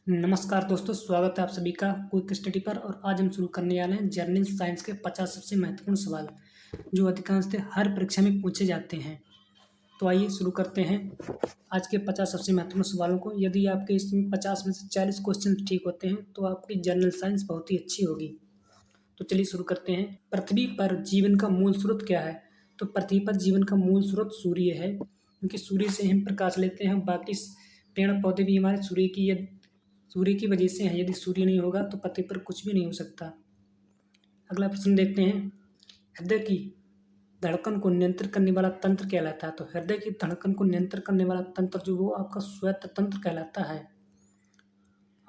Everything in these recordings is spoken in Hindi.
नमस्कार दोस्तों, स्वागत है आप सभी का क्विक स्टडी पर। और आज हम शुरू करने वाले हैं जर्नल साइंस के 50 सबसे महत्वपूर्ण सवाल जो अधिकांशतः हर परीक्षा में पूछे जाते हैं। तो आइए शुरू करते हैं आज के 50 सबसे महत्वपूर्ण सवालों को। यदि आपके इसमें 50 में से 40 क्वेश्चन ठीक होते हैं तो आपकी जर्नल साइंस बहुत ही अच्छी होगी। तो चलिए शुरू करते हैं। पृथ्वी पर जीवन का मूल स्रोत क्या है? तो पृथ्वी पर जीवन का मूल स्रोत सूर्य है, क्योंकि सूर्य से हम प्रकाश लेते हैं। बाकी पेड़ पौधे भी हमारे सूर्य की वजह से हैं। यदि सूर्य नहीं होगा तो पृथ्वी पर कुछ भी नहीं हो सकता। अगला प्रश्न देखते हैं। हृदय की धड़कन को नियंत्रित करने वाला तंत्र कहलाता है। तो हृदय की धड़कन को नियंत्रित करने वाला तंत्र जो वो आपका श्वेत तंत्र कहलाता है।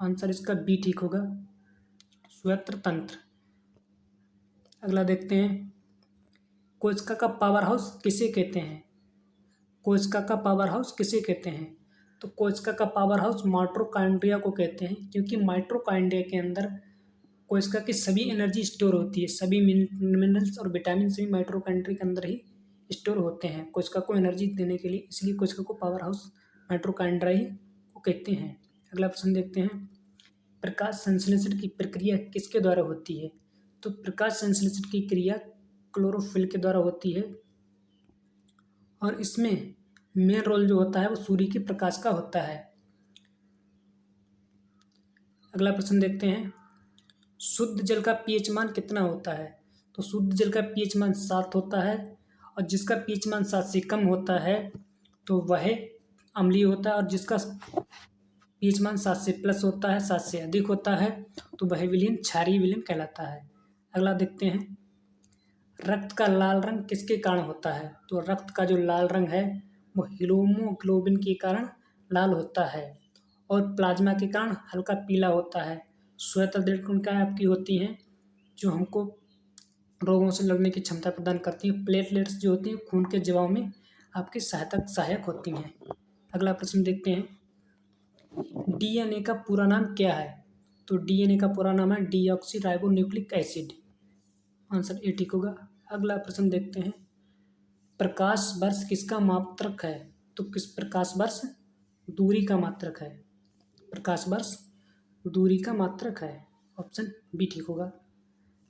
आंसर इसका बी ठीक होगा, श्वेत तंत्र। अगला देखते हैं। कोशिका का पावर हाउस किसे कहते हैं? कोशिका का पावर हाउस किसे कहते हैं? तो कोशिका का पावर हाउस माइटोकॉन्ड्रिया को कहते हैं, क्योंकि माइटोकॉन्ड्रिया के अंदर कोशिका की सभी एनर्जी स्टोर होती है। सभी मिनरल्स और विटामिन भी माइटोकॉन्ड्रिया के अंदर ही स्टोर होते हैं कोशिका को एनर्जी देने के लिए। इसलिए कोशिका को पावर हाउस माइटोकॉन्ड्रिया ही को कहते हैं। अगला प्रश्न देखते हैं। प्रकाश संश्लेषण की प्रक्रिया किसके द्वारा होती है? तो प्रकाश संश्लेषण की क्रिया क्लोरोफिल के द्वारा होती है, और इसमें मेन रोल जो होता है वो सूर्य के प्रकाश का होता है। अगला प्रश्न देखते हैं। शुद्ध जल का पीएच मान कितना होता है? तो शुद्ध जल का पीएच मान 7 होता है, और जिसका पीएच मान 7 से कम होता है तो वह अम्लीय होता है, और जिसका पीएच मान 7 से प्लस होता है, 7 से अधिक होता है, तो वह विलयन क्षारीय विलयन कहलाता है। अगला देखते हैं। रक्त का लाल रंग किसके कारण होता है? तो रक्त का जो लाल रंग है वो हीमोग्लोबिन के कारण लाल होता है, और प्लाज्मा के कारण हल्का पीला होता है। श्वेत रक्तकणिकाएं आपकी होती हैं जो हमको रोगों से लड़ने की क्षमता प्रदान करती हैं। प्लेटलेट्स जो होती हैं खून के जमाव में आपकी सहायक होती हैं। अगला प्रश्न देखते हैं। डीएनए का पूरा नाम क्या है? तो डीएनए का पूरा नाम है deoxy ribo nucleic acid. Answer A ठीक होगा। अगला प्रश्न देखते हैं। प्रकाश वर्ष किसका मात्रक है? तो प्रकाश वर्ष दूरी का मात्रक है। प्रकाश वर्ष दूरी का मात्रक है। ऑप्शन बी ठीक होगा।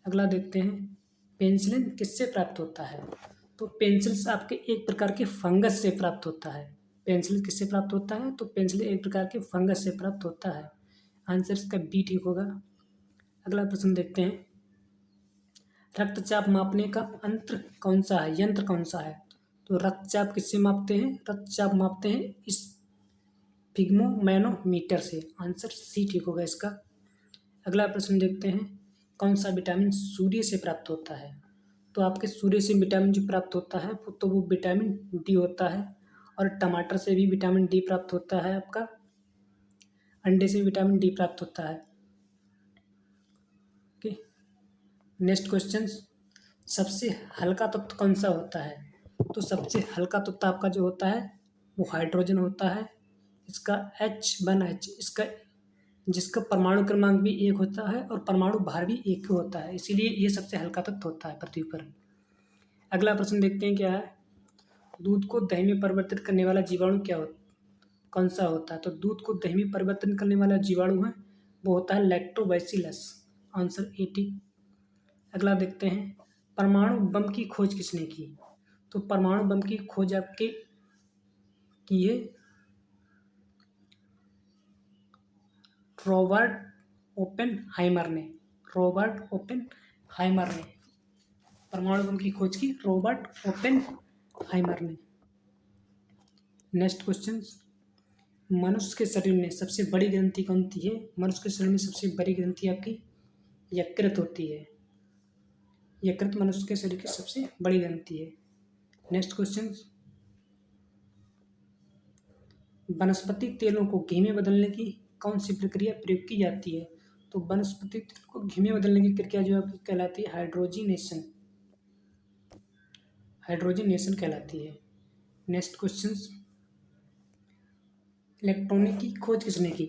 अगला देखते हैं। पेनिसिलिन किससे प्राप्त होता है? तो पेनिसिलिन आपके एक प्रकार के फंगस से प्राप्त होता है। पेनिसिलिन किससे प्राप्त होता है? तो पेनिसिलिन एक प्रकार के फंगस से प्राप्त होता है। आंसर इसका बी ठीक होगा। अगला प्रश्न देखते हैं। रक्तचाप मापने का यंत्र कौन सा है? तो रक्तचाप किससे मापते हैं? रक्तचाप मापते हैं इस स्फिग्मोमैनोमीटर से। आंसर सी ठीक होगा इसका। अगला प्रश्न देखते हैं। कौन सा विटामिन सूर्य से प्राप्त होता है? तो आपके सूर्य से विटामिन जो प्राप्त होता है तो वो विटामिन डी होता है, और टमाटर से भी विटामिन डी प्राप्त होता है। आपका अंडे से विटामिन डी प्राप्त होता है। Okay, next question. सबसे हल्का तत्व कौन सा होता है? तो सबसे हल्का तत्व आपका जो होता है वो हाइड्रोजन होता है। इसका H1H जिसका परमाणु क्रमांक भी 1 होता है और परमाणु भार भी 1 ही होता है, इसीलिए ये सबसे हल्का तत्व होता है पृथ्वी पर। अगला प्रश्न देखते हैं क्या है। दूध को दही में परिवर्तित करने वाला जीवाणु कौन सा होता है? तो दूध को दही में परिवर्तन करने वाला जीवाणु है वो होता है लैक्टोबैसिलस। आंसर ए ठीक। अगला देखते हैं। परमाणु बम की खोज किसने की? तो परमाणु बम की खोज आपके की है रॉबर्ट ओपेनहाइमर ने। परमाणु बम की खोज की रॉबर्ट ओपेनहाइमर ने। Next question. मनुष्य के शरीर में सबसे बड़ी ग्रंथि कौन सी है? मनुष्य के शरीर में सबसे बड़ी ग्रंथि आपकी यकृत होती है। यकृत मनुष्य के शरीर की सबसे बड़ी ग्रंथि है। Next question. वनस्पति तेलों को घी में बदलने की कौन सी प्रक्रिया प्रयोग की जाती है? तो वनस्पति तेल को घी में बदलने की प्रक्रिया जो आपकी कहलाती है हाइड्रोजनेशन कहलाती है। Next question. इलेक्ट्रॉन की खोज किसने की?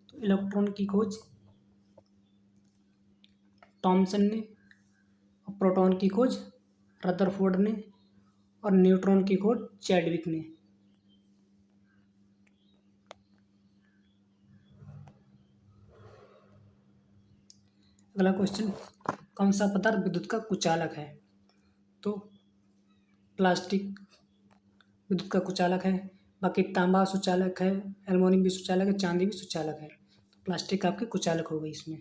तो इलेक्ट्रॉन की खोज थॉमसन ने, और प्रोटॉन की खोज रदरफोर्ड ने, और न्यूट्रॉन की खोज चैडविक ने। अगला क्वेश्चन, कौन सा पदार्थ विद्युत का कुचालक है? तो प्लास्टिक विद्युत का कुचालक है। बाकी तांबा सुचालक है, एल्युमिनियम भी सुचालक है, चांदी भी सुचालक है। तो प्लास्टिक आपके कुचालक हो गई इसमें।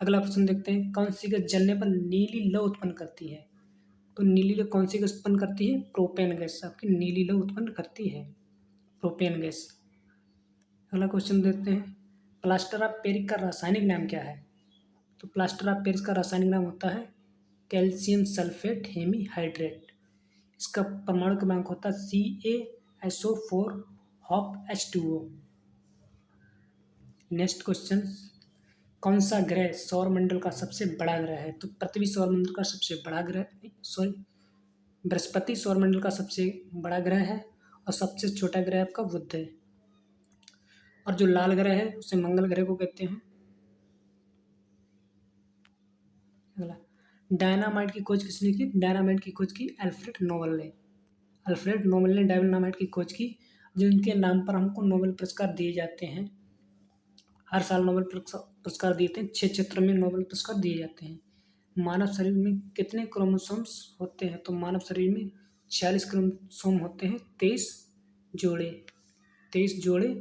अगला प्रश्न देखते हैं, कौन सी गैस जलने पर नीली लौ उत्पन्न करती है? तो नीली लौ कौन सी गैस उत्पन्न करती है? प्रोपेन गैस आपकी नीली लौ उत्पन्न करती है, प्रोपेन गैस। अगला क्वेश्चन देखते हैं, प्लास्टर ऑफ पेरिस का रासायनिक नाम क्या है? तो प्लास्टर ऑफ पेरिस का रासायनिक नाम होता है कैल्शियम सल्फेट हेमीहाइड्रेट। इसका परमाणु क्रमांक होता है CaSO4 half H2O। Next question, कौन सा ग्रह सौरमंडल का सबसे बड़ा ग्रह है? तो पृथ्वी सौरमंडल का सबसे बड़ा ग्रह, सॉरी, बृहस्पति सौरमंडल का सबसे बड़ा ग्रह है और सबसे छोटा ग्रह आपका बुध है। और जो लाल ग्रह है उसे मंगल ग्रह को कहते हैं। अगला, डायनामाइट की खोज किसने की? डायनामाइट की खोज की अल्फ्रेड नोबेल ने। अल्फ्रेड नोबेल ने डायनामाइट की खोज की, जिनके नाम पर हमको नोबेल पुरस्कार दिए जाते हैं। हर साल नोबेल पुरस्कार दिए हैं, 6 क्षेत्रों में नोबेल पुरस्कार दिए जाते हैं। मानव शरीर में कितने क्रोमोसोम्स होते हैं? तो मानव शरीर में 46 क्रोमोसोम होते हैं, 23 जोड़े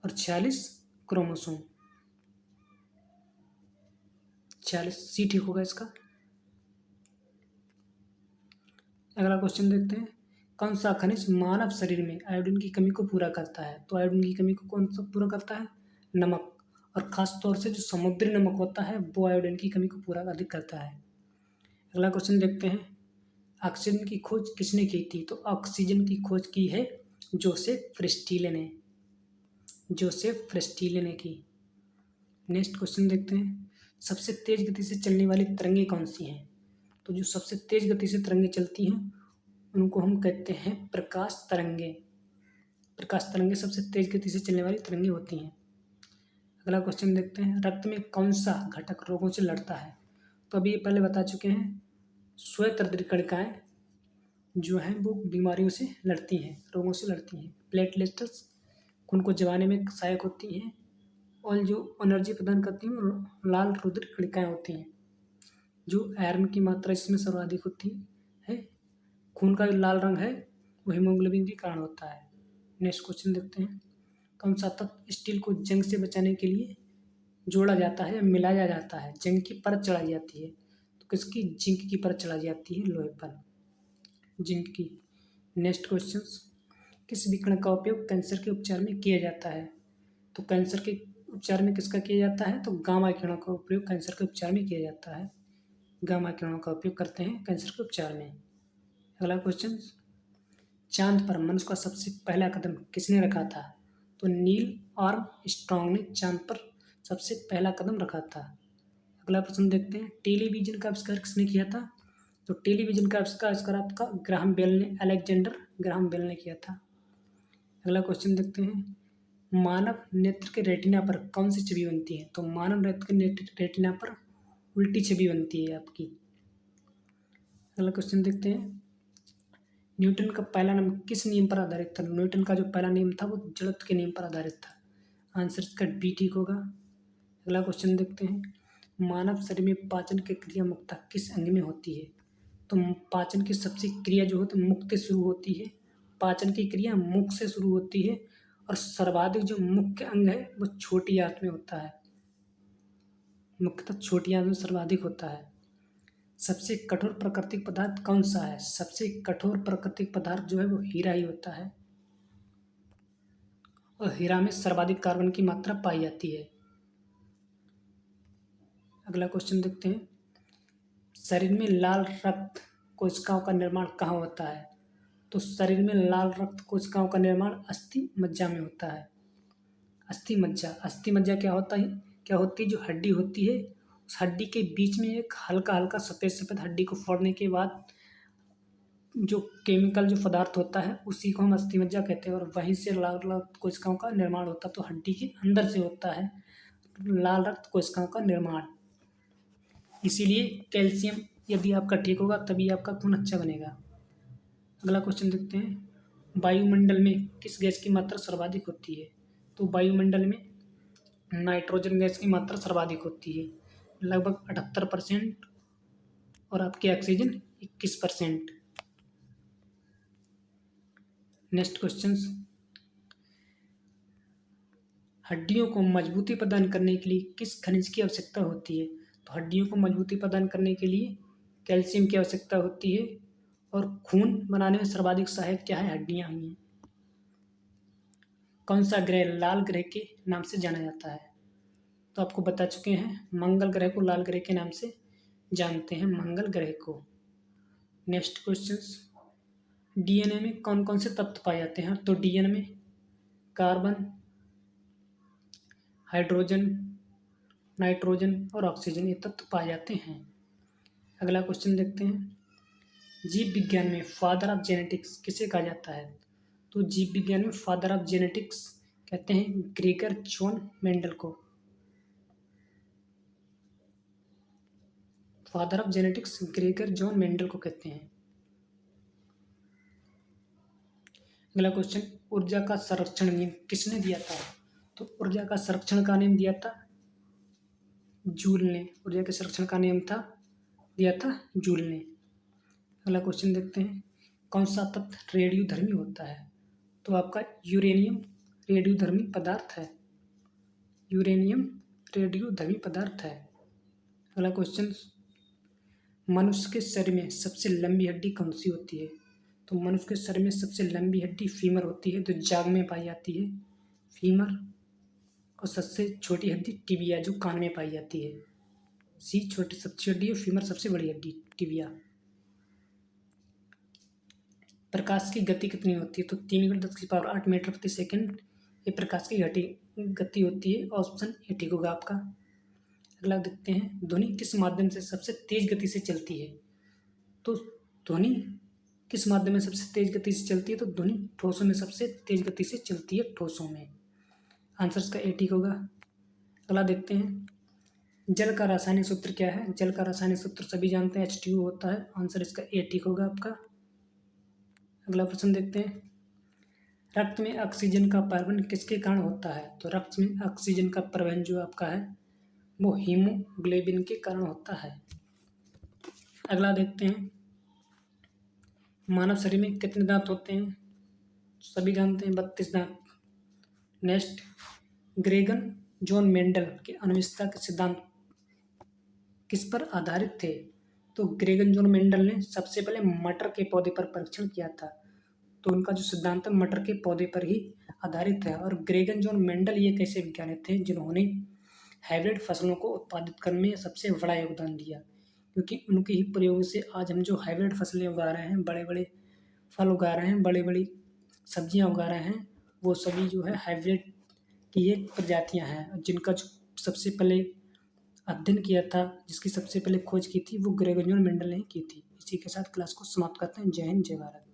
और 46 क्रोमोसोम। 46 सी ठीक होगा इसका। अगला क्वेश्चन देखते हैं, कौन सा खनिज मानव शरीर में आयोडीन की कमी को पूरा करता है? तो आयोडीन की कमी को कौन सा पूरा करता है? नमक। और खास तौर से जो समुद्री नमक होता है वो आयोडीन की कमी को पूरा अधिक करता है। अगला क्वेश्चन देखते हैं, ऑक्सीजन की खोज किसने की थी? तो ऑक्सीजन की खोज की है जोसेफ प्रेस्टिले ने। जोसेफ प्रेस्टिले ने की। नेक्स्ट क्वेश्चन देखते हैं, सबसे तेज गति से चलने वाली तरंगें कौन सी हैं? तो जो सबसे तेज गति से तरंगें चलती हैं उनको हम कहते हैं प्रकाश तरंगें। प्रकाश तरंगें सबसे तेज गति से चलने वाली तरंगें होती हैं। अगला क्वेश्चन देखते हैं, रक्त में कौन सा घटक रोगों से लड़ता है? तो अभी पहले बता चुके हैं, श्वेत कणिकाएं जो हैं वो बीमारियों से लड़ती हैं, रोगों से लड़ती हैं। प्लेटलेट्स खून को जमाने में सहायक होती हैं और जो एनर्जी प्रदान करती हैं वो लाल रुधिर कणिकाएं होती हैं। जो आयरन की मात्रा इसमें सर्वाधिक होती है। खून का जो लाल रंग है वो हीमोग्लोबिन के कारण होता है। नेक्स्ट क्वेश्चन देखते हैं, कौन सा तत्व स्टील को जंग से बचाने के लिए जोड़ा जाता है या मिलाया जाता है? जंग की परत चढ़ाई जाती है, तो किसकी? जिंक की परत चढ़ाई जाती है लोहे पर, जिंक की। नेक्स्ट क्वेश्चन, किस विकिरण का उपयोग कैंसर के उपचार में किया जाता है? तो कैंसर के उपचार में किसका किया जाता है? तो गामा किरणों का उपयोग कैंसर के उपचार में किया जाता है। गामा किरणों का उपयोग करते हैं कैंसर के उपचार में। अगला क्वेश्चन, चांद पर मनुष्य का सबसे पहला कदम किसने रखा था? तो नील आर्मस्ट्रॉन्ग ने चांद पर सबसे पहला कदम रखा था। अगला प्रश्न देखते हैं, टेलीविजन का आविष्कार किसने किया था? तो टेलीविजन का आविष्कार आपका ग्राहम बेल ने, अलेक्जेंडर ग्राहम बेल ने किया था। अगला क्वेश्चन देखते हैं, मानव नेत्र के रेटिना पर कौन सी छवि बनती है? तो मानव नेत्र के रेटिना पर उल्टी छवि बनती है आपकी। अगला क्वेश्चन देखते हैं, न्यूटन का पहला नियम किस नियम पर आधारित था? न्यूटन का जो पहला नियम था वो जड़त्व के नियम पर आधारित था। आंसर इसका डी ठीक होगा। अगला क्वेश्चन देखते हैं, मानव शरीर में पाचन की क्रिया मुख्यतः किस अंग में होती है? तो पाचन की सबसे क्रिया जो होती है मुख से शुरू होती है। पाचन की क्रिया मुख से शुरू होती है और सर्वाधिक जो मुख्य अंग है वो छोटी आंत में होता है। मुख्यतः छोटी आंत में सर्वाधिक होता है। सबसे कठोर प्राकृतिक पदार्थ कौन सा है? सबसे कठोर प्राकृतिक पदार्थ जो है वो हीरा ही होता है और हीरा में सर्वाधिक कार्बन की मात्रा पाई जाती है। अगला क्वेश्चन देखते हैं, शरीर में लाल रक्त कोशिकाओं का निर्माण कहाँ होता है? तो शरीर में लाल रक्त कोशिकाओं का निर्माण अस्थि मज्जा में होता है। अस्थि मज्जा क्या होती है? जो हड्डी होती है उस हड्डी के बीच में एक हल्का हल्का सफ़ेद सफ़ेद हड्डी को फोड़ने के बाद जो केमिकल जो पदार्थ होता है उसी को हम अस्थि मज्जा कहते हैं और वहीं से लाल रक्त कोशिकाओं का निर्माण होता है। तो हड्डी के अंदर से होता है लाल रक्त कोशिकाओं का निर्माण। इसीलिए कैल्शियम यदि आपका ठीक होगा तभी आपका खून अच्छा बनेगा। अगला क्वेश्चन देखते हैं, वायुमंडल में किस गैस की मात्रा सर्वाधिक होती है? तो वायुमंडल में नाइट्रोजन गैस की मात्रा सर्वाधिक होती है। लगभग 78% और आपकी ऑक्सीजन 21%। नेक्स्ट क्वेश्चन, हड्डियों को मजबूती प्रदान करने के लिए किस खनिज की आवश्यकता होती है? तो हड्डियों को मजबूती प्रदान करने के लिए कैल्शियम की आवश्यकता होती है। और खून बनाने में सर्वाधिक सहायक क्या है? हड्डियां ही हैं। कौन सा ग्रह लाल ग्रह के नाम से जाना जाता है? तो आपको बता चुके हैं, मंगल ग्रह को लाल ग्रह के नाम से जानते हैं, मंगल ग्रह को। नेक्स्ट क्वेश्चन, डीएनए में कौन कौन से तत्व पाए जाते हैं? तो डीएनए में कार्बन, हाइड्रोजन, नाइट्रोजन और ऑक्सीजन ये तत्व पाए जाते हैं। अगला क्वेश्चन देखते हैं, जीव विज्ञान में फादर ऑफ जेनेटिक्स किसे कहा जाता है? तो जीव विज्ञान में फादर ऑफ जेनेटिक्स कहते हैं ग्रेगर जॉन मेंडल को। Father of genetics Gregor John Mendel को कहते हैं। अगला क्वेश्चन, ऊर्जा का संरक्षण नियम किसने दिया था? तो ऊर्जा का संरक्षण का नियम दिया था जूल ने। ऊर्जा के संरक्षण का नियम दिया था जूल ने। अगला क्वेश्चन देखते हैं, कौन सा तत्व रेडियोधर्मी होता है? तो आपका यूरेनियम रेडियोधर्मी पदार्थ है। यूरेनियम रेडियोधर्मी पदार्थ है। अगला क्वेश्चन, मनुष्य के शरीर में सबसे लंबी हड्डी कौन सी होती है? तो मनुष्य के शरीर में सबसे लंबी हड्डी फीमर होती है, जो जांघ में पाई जाती है, फीमर। और सबसे छोटी हड्डी टिबिया, जो कान में पाई जाती है। सी छोटी सबसे हड्डी है, फीमर सबसे बड़ी हड्डी टिबिया। प्रकाश की गति कितनी होती है? तो 3 × 10⁸ मीटर प्रति सेकंड ये प्रकाश की गति होती है। ऑप्शन ए ठीक होगा आपका। अगला देखते हैं, ध्वनि किस माध्यम से सबसे तेज गति से चलती है? तो ध्वनि किस माध्यम में सबसे तेज गति से चलती है? तो ध्वनि ठोसों में सबसे तेज गति से चलती है, ठोसों में। आंसर इसका ए ठीक होगा। अगला देखते हैं, जल का रासायनिक सूत्र क्या है? जल का रासायनिक सूत्र सभी जानते हैं, H2O होता है। आंसर इसका ए ठीक होगा आपका। अगला प्रश्न देखते हैं, रक्त में ऑक्सीजन का परिवहन किसके कारण होता है? तो रक्त में ऑक्सीजन का परिवहन जो आपका है वो हीमोग्लोबिन के कारण होता है। अगला देखते हैं, मानव शरीर में कितने दांत होते हैं? सभी जानते हैं, 32 दांत। नेक्स्ट, ग्रेगर जॉन मेंडल के आनुवंशिकता के सिद्धांत किस पर आधारित थे? तो ग्रेगर जॉन मेंडल ने सबसे पहले मटर के पौधे पर परीक्षण किया था। तो उनका जो सिद्धांत है मटर के पौधे पर ही आधारित है। और ग्रेगर जॉन मेंडल ये कैसे वैज्ञानिक थे जिन्होंने हाइब्रिड फसलों को उत्पादित करने में सबसे बड़ा योगदान दिया, क्योंकि उनके ही प्रयोग से आज हम जो हाइब्रिड फसलें उगा रहे हैं, बड़े बड़े फल उगा रहे हैं, बड़ी बड़ी सब्जियां उगा रहे हैं, वो सभी जो है हाइब्रिड की एक प्रजातियां हैं, जिनका जो सबसे पहले अध्ययन किया था, जिसकी सबसे पहले खोज की थी, वो ग्रेगर जॉन मेंडल ने की थी। इसी के साथ क्लास को समाप्त करते हैं। जय हिंद, जय भारत।